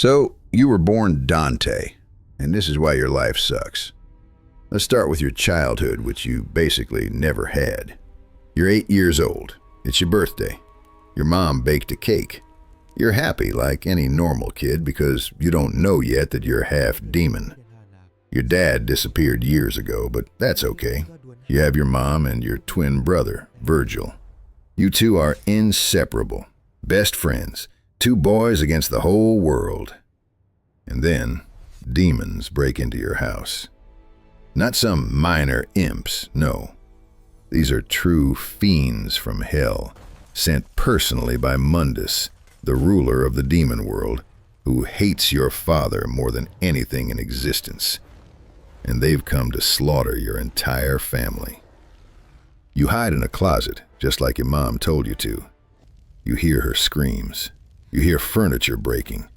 So, you were born Dante, and this is why your life sucks. Let's start with your childhood, which you basically never had. You're 8 years old. It's your birthday. Your mom baked a cake. You're happy like any normal kid because you don't know yet that you're half demon. Your dad disappeared years ago, but that's okay. You have your mom and your twin brother, Vergil. You two are inseparable, best friends, two boys against the whole world. And then, demons break into your house. Not some minor imps, no. These are true fiends from hell, sent personally by Mundus, the ruler of the demon world, who hates your father more than anything in existence. And they've come to slaughter your entire family. You hide in a closet, just like your mom told you to. You hear her screams. You hear furniture breaking.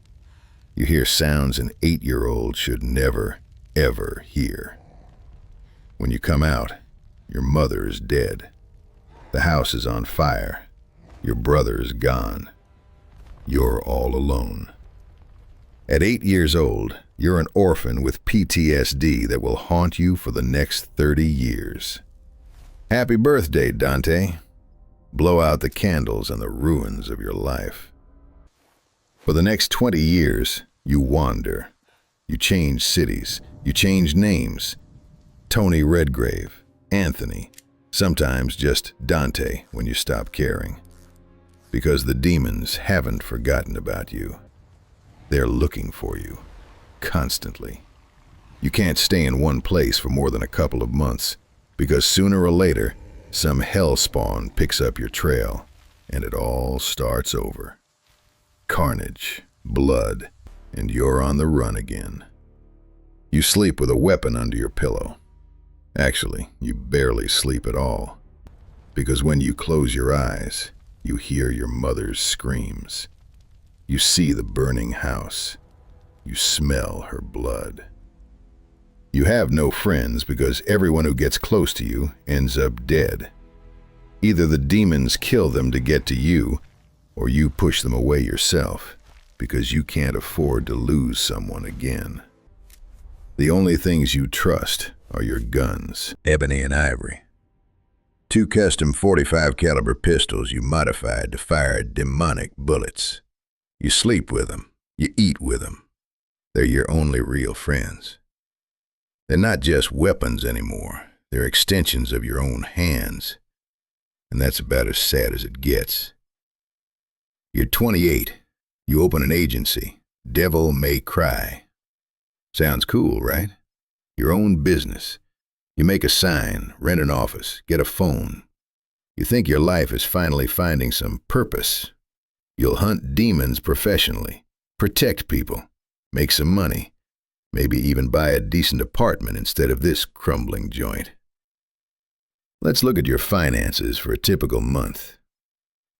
You hear sounds an 8-year-old should never, ever hear. When you come out, your mother is dead. The house is on fire. Your brother is gone. You're all alone. At 8 years old, you're an orphan with PTSD that will haunt you for the next 30 years. Happy birthday, Dante. Blow out the candles on the ruins of your life. For the next 20 years, you wander. You change cities. You change names. Tony Redgrave, Anthony, sometimes just Dante when you stop caring. Because the demons haven't forgotten about you. They're looking for you, constantly. You can't stay in one place for more than a couple of months, because sooner or later, some hell spawn picks up your trail, and it all starts over. Carnage, blood, and you're on the run again. You sleep with a weapon under your pillow. Actually, you barely sleep at all, because when you close your eyes, you hear your mother's screams. You see the burning house. You smell her blood. You have no friends because everyone who gets close to you ends up dead. Either the demons kill them to get to you, or you push them away yourself because you can't afford to lose someone again. The only things you trust are your guns, ebony and ivory. 2 custom .45 caliber pistols you modified to fire demonic bullets. You sleep with them. You eat with them. They're your only real friends. They're not just weapons anymore. They're extensions of your own hands. And that's about as sad as it gets. You're 28. You open an agency. Devil May Cry. Sounds cool, right? Your own business. You make a sign, rent an office, get a phone. You think your life is finally finding some purpose. You'll hunt demons professionally, protect people, make some money, maybe even buy a decent apartment instead of this crumbling joint. Let's look at your finances for a typical month.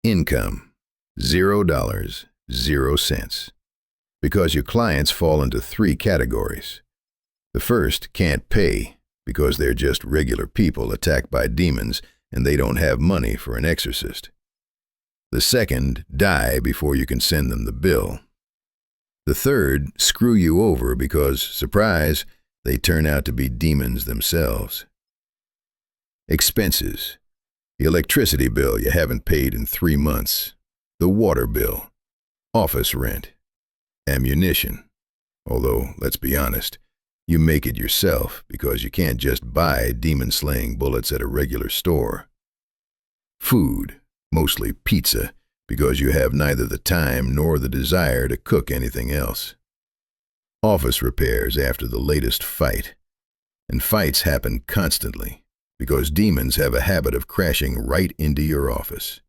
Income, $0, 0 cents. Because your clients fall into 3 categories. The first can't pay because they're just regular people attacked by demons and they don't have money for an exorcist. The second die before you can send them the bill. The third screw you over because, surprise, they turn out to be demons themselves. Expenses. The electricity bill you haven't paid in 3 months. The water bill. Office rent. Ammunition. Although, let's be honest, you make it yourself because you can't just buy demon-slaying bullets at a regular store. Food, mostly pizza, because you have neither the time nor the desire to cook anything else. Office repairs after the latest fight. And fights happen constantly because demons have a habit of crashing right into your office.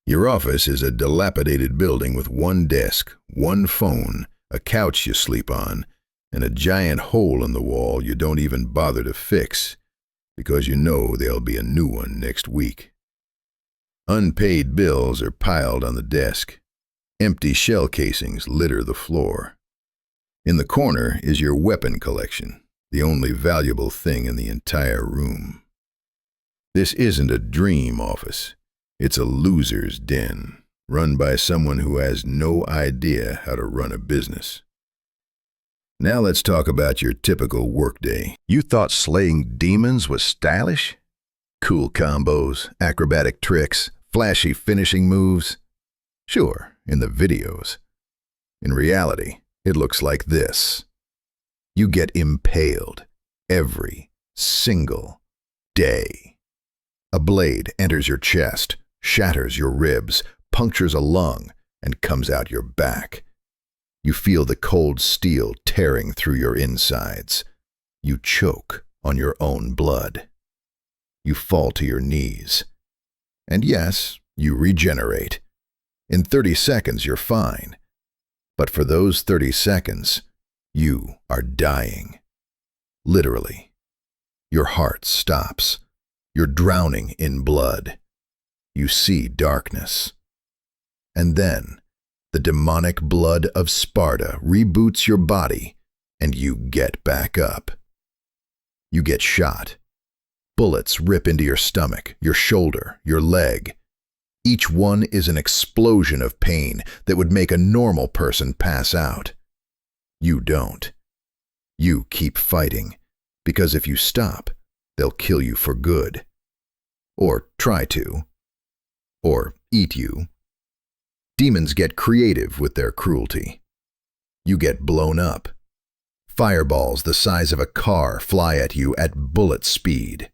Your office is a dilapidated building with 1 desk, 1 phone, a couch you sleep on, and a giant hole in the wall you don't even bother to fix because you know there'll be a new one next week. Unpaid bills are piled on the desk. Empty shell casings litter the floor. In the corner is your weapon collection, the only valuable thing in the entire room. This isn't a dream office. It's a loser's den, run by someone who has no idea how to run a business. Now let's talk about your typical workday. You thought slaying demons was stylish? Cool combos, acrobatic tricks, flashy finishing moves? Sure, in the videos. In reality, it looks like this. You get impaled every single day. A blade enters your chest, shatters your ribs, punctures a lung, and comes out your back. You feel the cold steel tearing through your insides. You choke on your own blood. You fall to your knees. And yes, you regenerate. In 30 seconds, you're fine. But for those 30 seconds, you are dying. Literally. Your heart stops. You're drowning in blood. You see darkness. And then, the demonic blood of Sparda reboots your body, and you get back up. You get shot. Bullets rip into your stomach, your shoulder, your leg. Each one is an explosion of pain that would make a normal person pass out. You don't. You keep fighting, because if you stop, they'll kill you for good. Or try to. Or eat you. Demons get creative with their cruelty. You get blown up. Fireballs the size of a car fly at you at bullet speed.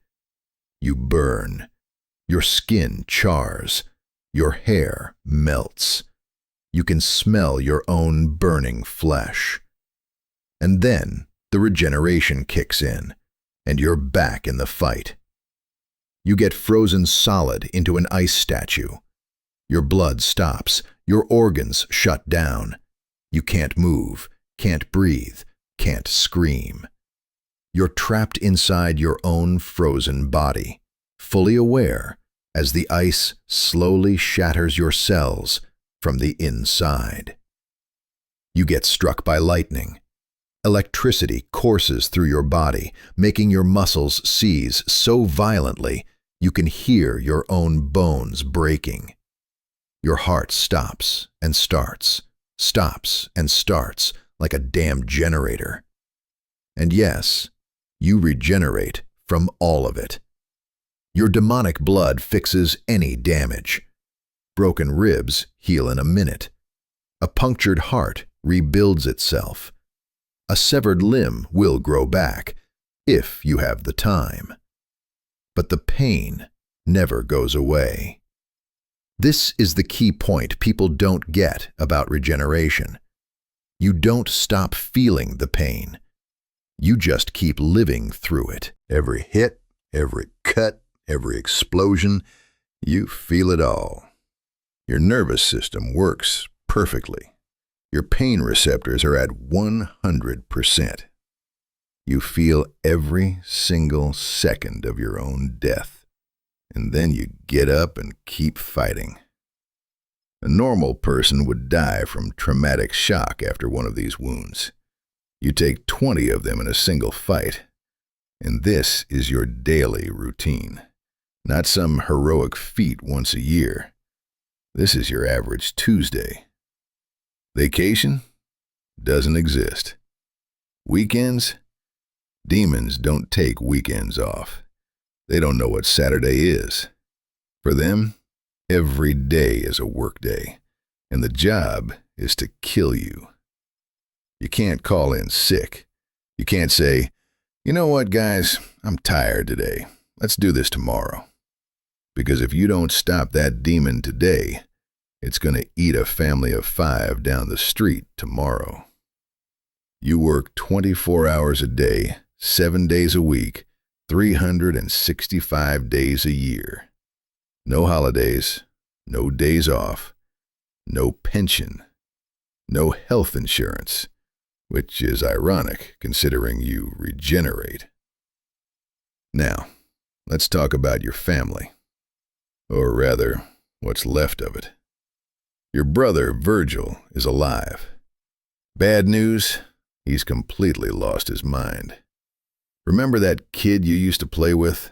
You burn. Your skin chars. Your hair melts. You can smell your own burning flesh. And then the regeneration kicks in, and you're back in the fight. You get frozen solid into an ice statue. Your blood stops. Your organs shut down. You can't move, can't breathe, can't scream. You're trapped inside your own frozen body, fully aware as the ice slowly shatters your cells from the inside. You get struck by lightning. Electricity courses through your body, making your muscles seize so violently you can hear your own bones breaking. Your heart stops and starts, like a damn generator. And yes, you regenerate from all of it. Your demonic blood fixes any damage. Broken ribs heal in a minute. A punctured heart rebuilds itself. A severed limb will grow back, if you have the time. But the pain never goes away. This is the key point people don't get about regeneration. You don't stop feeling the pain. You just keep living through it. Every hit, every cut, every explosion, you feel it all. Your nervous system works perfectly. Your pain receptors are at 100%. You feel every single second of your own death. And then you get up and keep fighting. A normal person would die from traumatic shock after one of these wounds. You take 20 of them in a single fight. And this is your daily routine. Not some heroic feat once a year. This is your average Tuesday. Vacation? Doesn't exist. Weekends? Demons don't take weekends off. They don't know what Saturday is. For them, every day is a work day, and the job is to kill you. You can't call in sick. You can't say, "You know what, guys, I'm tired today. Let's do this tomorrow." Because if you don't stop that demon today, it's going to eat a family of 5 down the street tomorrow. You work 24 hours a day, 7 days a week, 365 days a year. No holidays, no days off, no pension, no health insurance, which is ironic considering you regenerate. Now, let's talk about your family. Or rather, what's left of it. Your brother, Vergil, is alive. Bad news, he's completely lost his mind. Remember that kid you used to play with?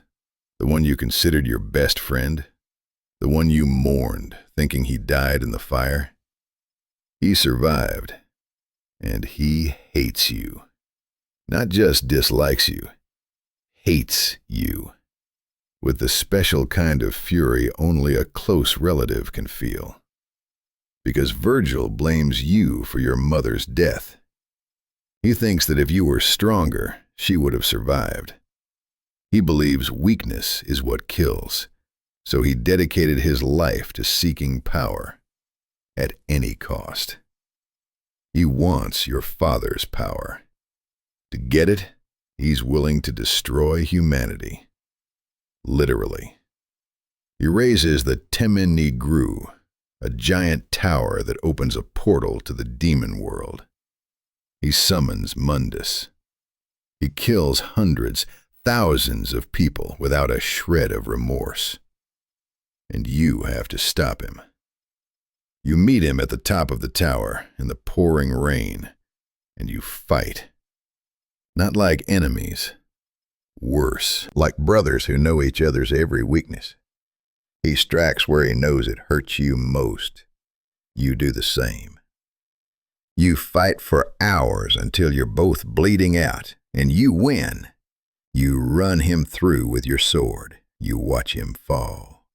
The one you considered your best friend? The one you mourned, thinking he died in the fire? He survived, and he hates you. Not just dislikes you, hates you. With the special kind of fury only a close relative can feel. Because Vergil blames you for your mother's death. He thinks that if you were stronger, she would have survived. He believes weakness is what kills, so he dedicated his life to seeking power at any cost. He wants your father's power. To get it, he's willing to destroy humanity. Literally. He raises the Temen Gru, a giant tower that opens a portal to the demon world. He summons Mundus. He kills hundreds, thousands of people without a shred of remorse. And you have to stop him. You meet him at the top of the tower in the pouring rain, and you fight. Not like enemies. Worse, like brothers who know each other's every weakness. He strikes where he knows it hurts you most. You do the same. You fight for hours until you're both bleeding out, and you win. You run him through with your sword. You watch him fall.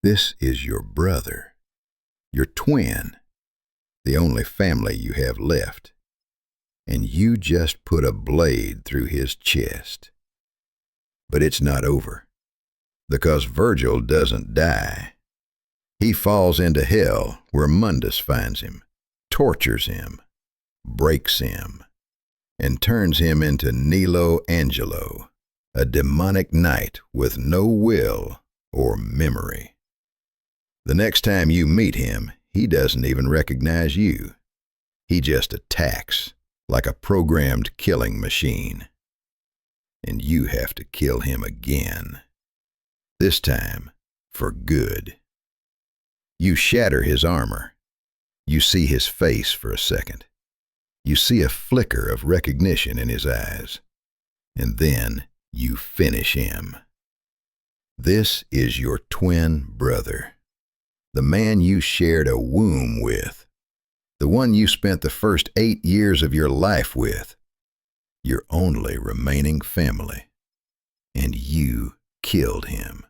This is your brother, your twin, the only family you have left. And you just put a blade through his chest. But it's not over, because Vergil doesn't die. He falls into hell where Mundus finds him, tortures him, breaks him, and turns him into Nilo Angelo, a demonic knight with no will or memory. The next time you meet him, he doesn't even recognize you. He just attacks like a programmed killing machine. And you have to kill him again. This time, for good. You shatter his armor. You see his face for a second. You see a flicker of recognition in his eyes. And then you finish him. This is your twin brother. The man you shared a womb with. The one you spent the first 8 years of your life with. Your only remaining family. And you killed him.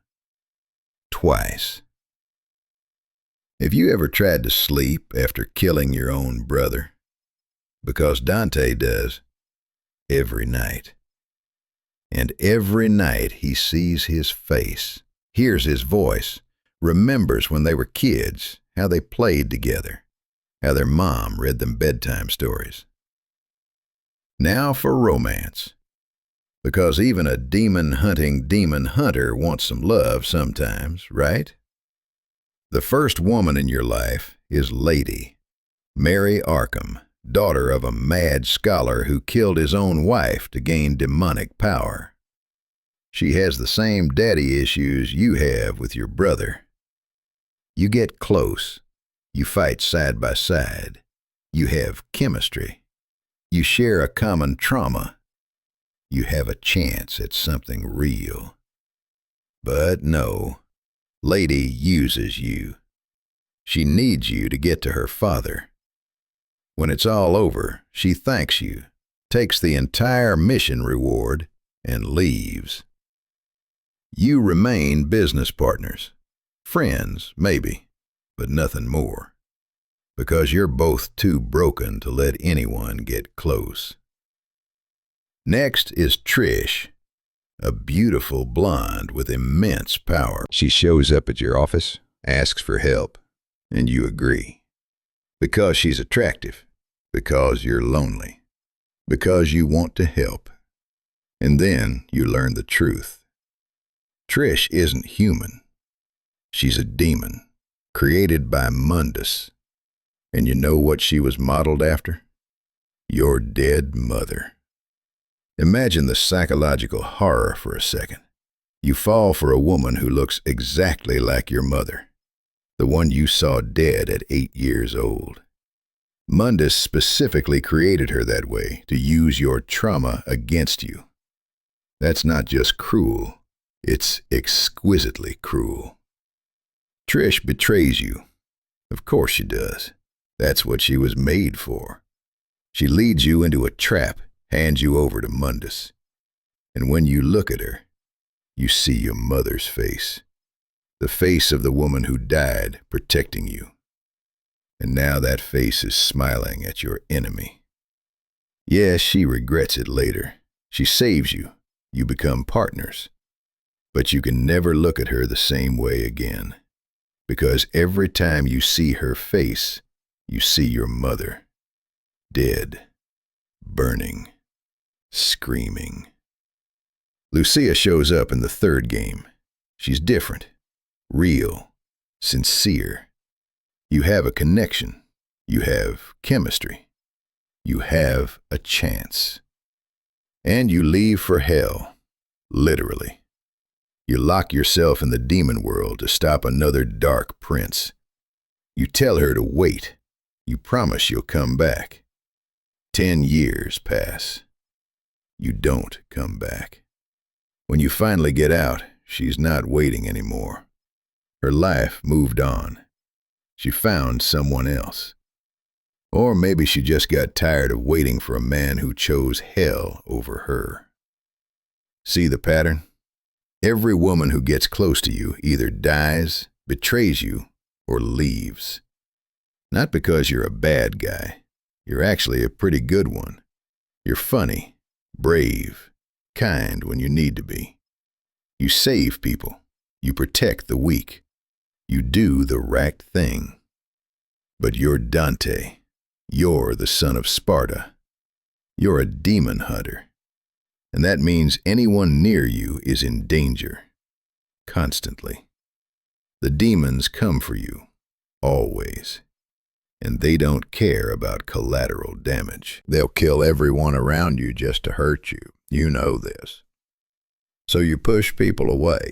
Twice. Have you ever tried to sleep after killing your own brother? Because Dante does. Every night. And every night he sees his face, hears his voice, remembers when they were kids, how they played together, how their mom read them bedtime stories. Now for romance. Because even a demon-hunting demon hunter wants some love sometimes, right? The first woman in your life is Lady, Mary Arkham, daughter of a mad scholar who killed his own wife to gain demonic power. She has the same daddy issues you have with your brother. You get close. You fight side by side. You have chemistry. You share a common trauma. You have a chance at something real. But no, Lady uses you. She needs you to get to her father. When it's all over, she thanks you, takes the entire mission reward, and leaves. You remain business partners. Friends, maybe, but nothing more. Because you're both too broken to let anyone get close. Next is Trish, a beautiful blonde with immense power. She shows up at your office, asks for help, and you agree. Because she's attractive, because you're lonely, because you want to help. And then you learn the truth. Trish isn't human. She's a demon, created by Mundus. And you know what she was modeled after? Your dead mother. Imagine the psychological horror for a second. You fall for a woman who looks exactly like your mother, the one you saw dead at 8 years old. Mundus specifically created her that way to use your trauma against you. That's not just cruel, it's exquisitely cruel. Trish betrays you. Of course she does. That's what she was made for. She leads you into a trap, hands you over to Mundus. And when you look at her, you see your mother's face. The face of the woman who died protecting you. And now that face is smiling at your enemy. Yes, she regrets it later. She saves you. You become partners. But you can never look at her the same way again. Because every time you see her face, you see your mother. Dead. Burning. Screaming. Lucia shows up in the third game. She's different. Real. Sincere. You have a connection. You have chemistry. You have a chance. And you leave for hell. Literally. You lock yourself in the demon world to stop another dark prince. You tell her to wait. You promise you'll come back. 10 years pass. You don't come back. When you finally get out, she's not waiting anymore. Her life moved on. She found someone else. Or maybe she just got tired of waiting for a man who chose hell over her. See the pattern? Every woman who gets close to you either dies, betrays you, or leaves. Not because you're a bad guy. You're actually a pretty good one. You're funny, brave, kind when you need to be. You save people. You protect the weak. You do the right thing. But you're Dante. You're the Son of Sparda. You're a demon hunter. And that means anyone near you is in danger. Constantly. The demons come for you. Always. And they don't care about collateral damage. They'll kill everyone around you just to hurt you. You know this. So you push people away.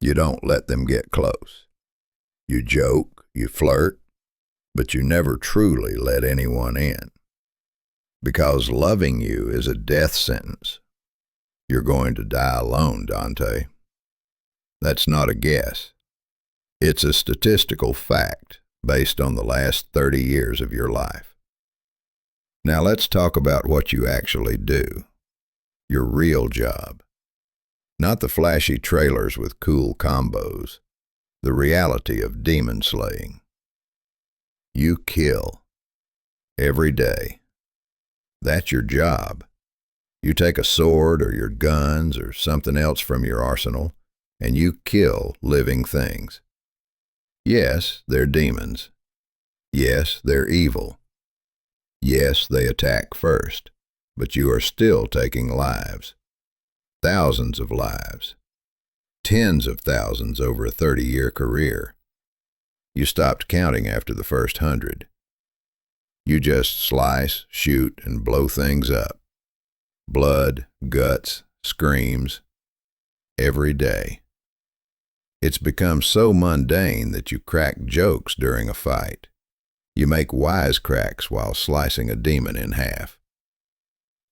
You don't let them get close. You joke, you flirt, but you never truly let anyone in. Because loving you is a death sentence. You're going to die alone, Dante. That's not a guess. It's a statistical fact based on the last 30 years of your life. Now let's talk about what you actually do. Your real job. Not the flashy trailers with cool combos. The reality of demon slaying. You kill. Every day. That's your job. You take a sword or your guns or something else from your arsenal, and you kill living things. Yes, they're demons. Yes, they're evil. Yes, they attack first, but you are still taking lives. Thousands of lives. Tens of thousands over a 30-year career. You stopped counting after the first 100. You just slice, shoot, and blow things up. Blood, guts, screams. Every day. It's become so mundane that you crack jokes during a fight. You make wisecracks while slicing a demon in half.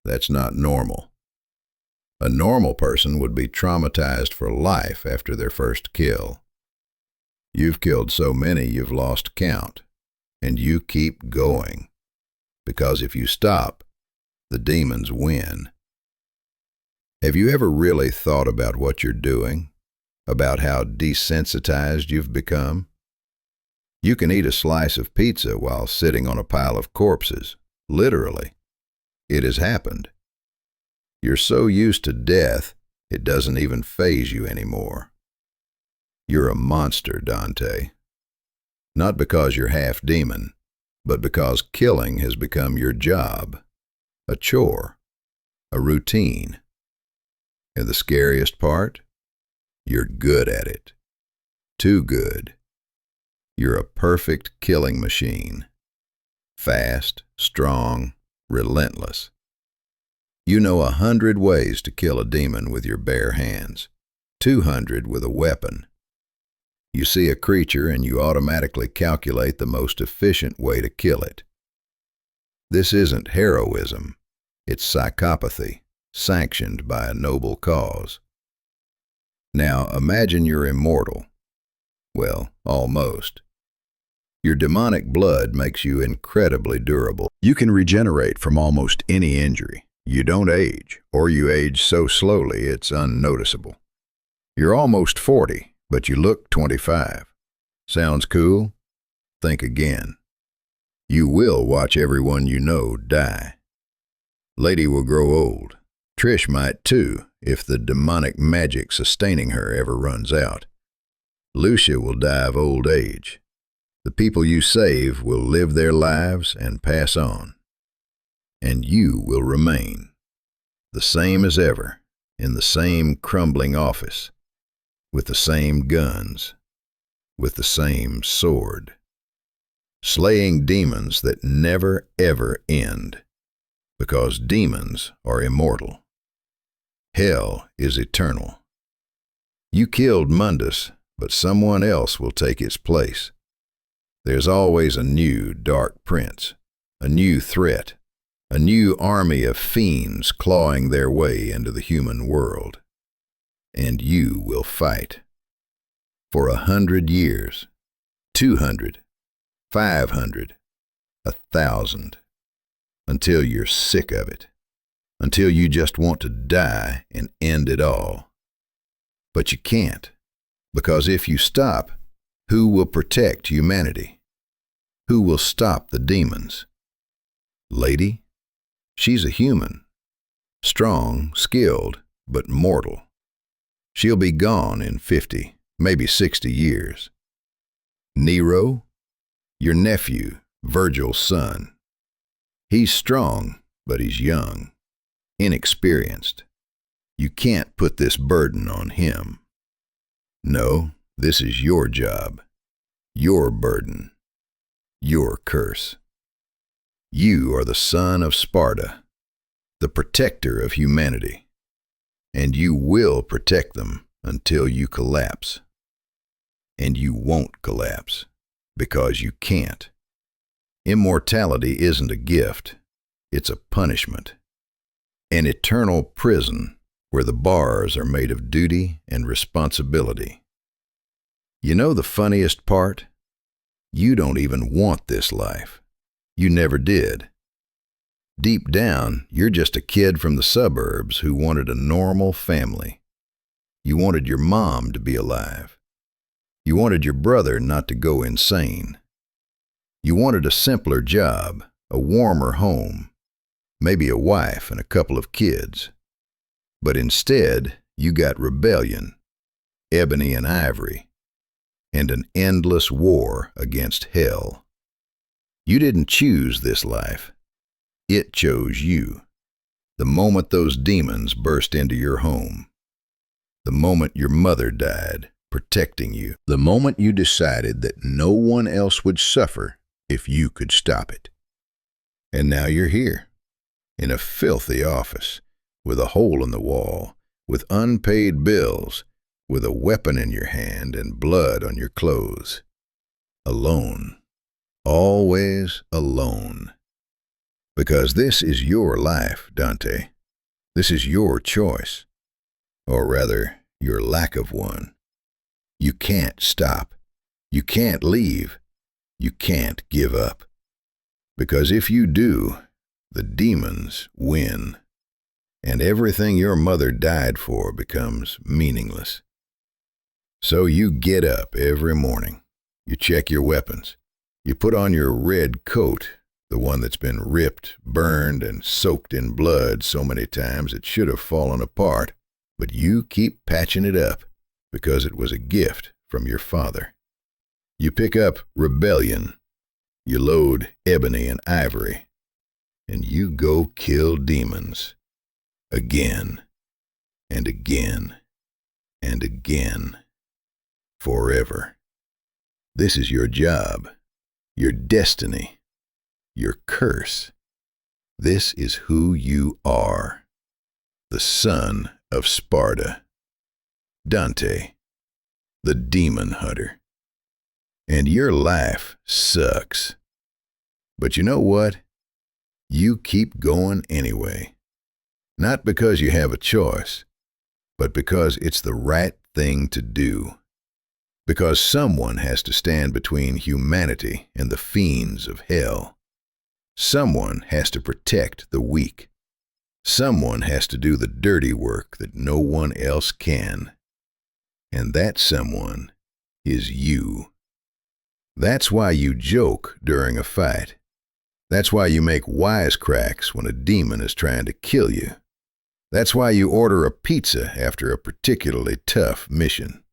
That's not normal. A normal person would be traumatized for life after their first kill. You've killed so many you've lost count, and you keep going. Because if you stop, the demons win. Have you ever really thought about what you're doing? About how desensitized you've become? You can eat a slice of pizza while sitting on a pile of corpses, literally. It has happened. You're so used to death, it doesn't even faze you anymore. You're a monster, Dante. Not because you're half demon, but because killing has become your job, a chore, a routine. And the scariest part? You're good at it. Too good. You're a perfect killing machine. Fast, strong, relentless. You know 100 ways to kill a demon with your bare hands, 200 with a weapon. You see a creature and you automatically calculate the most efficient way to kill it. This isn't heroism, it's psychopathy, sanctioned by a noble cause. Now imagine you're immortal. Well, almost. Your demonic blood makes you incredibly durable. You can regenerate from almost any injury. You don't age, or you age so slowly it's unnoticeable. You're almost 40, but you look 25. Sounds cool? Think again. You will watch everyone you know die. Lady will grow old. Trish might too, if the demonic magic sustaining her ever runs out. Lucia will die of old age. The people you save will live their lives and pass on. And you will remain, the same as ever, in the same crumbling office, with the same guns, with the same sword, slaying demons that never ever end, because demons are immortal. Hell is eternal. You killed Mundus, but someone else will take its place. There's always a new dark prince, a new threat, a new army of fiends clawing their way into the human world. And you will fight. For 100 years, 200, 500, 1,000, until you're sick of it, until you just want to die and end it all. But you can't, because if you stop, who will protect humanity? Who will stop the demons? Lady? She's a human. Strong, skilled, but mortal. She'll be gone in 50, maybe 60 years. Nero? Your nephew, Vergil's son. He's strong, but he's young, inexperienced. You can't put this burden on him. No, this is your job, your burden, your curse. You are the Son of Sparda, the protector of humanity, and you will protect them until you collapse. And you won't collapse, because you can't. Immortality isn't a gift, it's a punishment. An eternal prison where the bars are made of duty and responsibility. You know the funniest part? You don't even want this life. You never did. Deep down, you're just a kid from the suburbs who wanted a normal family. You wanted your mom to be alive. You wanted your brother not to go insane. You wanted a simpler job, a warmer home, maybe a wife and a couple of kids. But instead, you got rebellion, ebony and ivory, and an endless war against hell. You didn't choose this life. It chose you. The moment those demons burst into your home, the moment your mother died, protecting you, the moment you decided that no one else would suffer if you could stop it. And now you're here, in a filthy office, with a hole in the wall, with unpaid bills, with a weapon in your hand and blood on your clothes. Alone. Always alone. Because this is your life, Dante. This is your choice. Or rather, your lack of one. You can't stop. You can't leave. You can't give up. Because if you do, the demons win. And everything your mother died for becomes meaningless. So you get up every morning. You check your weapons. You put on your red coat, the one that's been ripped, burned, and soaked in blood so many times it should have fallen apart. But you keep patching it up because it was a gift from your father. You pick up rebellion. You load ebony and ivory. And you go kill demons. Again, and again, and again, forever. This is your job, your destiny, your curse. This is who you are, the Son of Sparda, Dante, the demon hunter. And your life sucks. But you know what? You keep going anyway. Not because you have a choice, but because it's the right thing to do. Because someone has to stand between humanity and the fiends of hell. Someone has to protect the weak. Someone has to do the dirty work that no one else can. And that someone is you. That's why you joke during a fight. That's why you make wisecracks when a demon is trying to kill you. That's why you order a pizza after a particularly tough mission.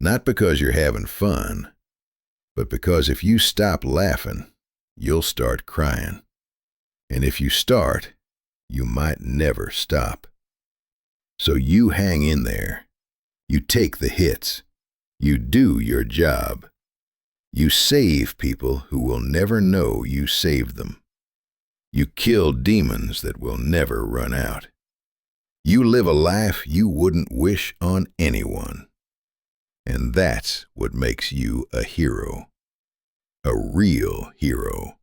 Not because you're having fun, but because if you stop laughing, you'll start crying. And if you start, you might never stop. So you hang in there. You take the hits. You do your job. You save people who will never know you saved them. You kill demons that will never run out. You live a life you wouldn't wish on anyone. And that's what makes you a hero. A real hero.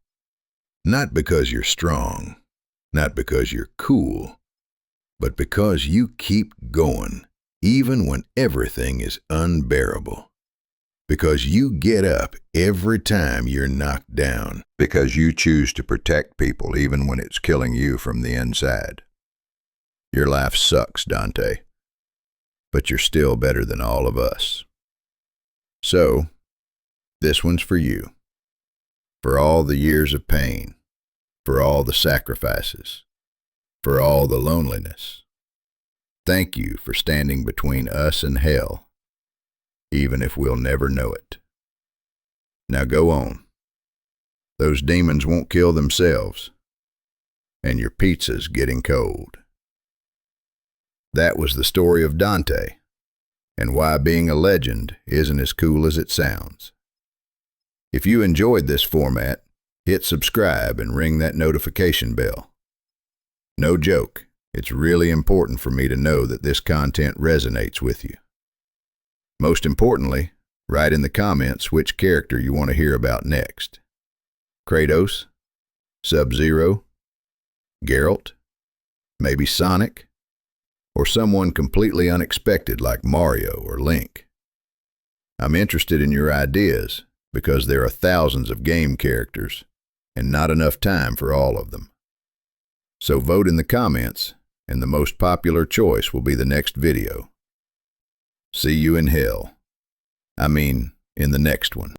Not because you're strong, not because you're cool, but because you keep going, even when everything is unbearable. Because you get up every time you're knocked down. Because you choose to protect people even when it's killing you from the inside. Your life sucks, Dante, but you're still better than all of us. So, this one's for you. For all the years of pain, for all the sacrifices, for all the loneliness. Thank you for standing between us and hell, even if we'll never know it. Now go on. Those demons won't kill themselves, and your pizza's getting cold. That was the story of Dante, and why being a legend isn't as cool as it sounds. If you enjoyed this format, hit subscribe and ring that notification bell. No joke, it's really important for me to know that this content resonates with you. Most importantly, write in the comments which character you want to hear about next. Kratos, Sub-Zero, Geralt, maybe Sonic, or someone completely unexpected like Mario or Link. I'm interested in your ideas because there are thousands of game characters and not enough time for all of them. So vote in the comments, and the most popular choice will be the next video. See you in hell. I mean, in the next one.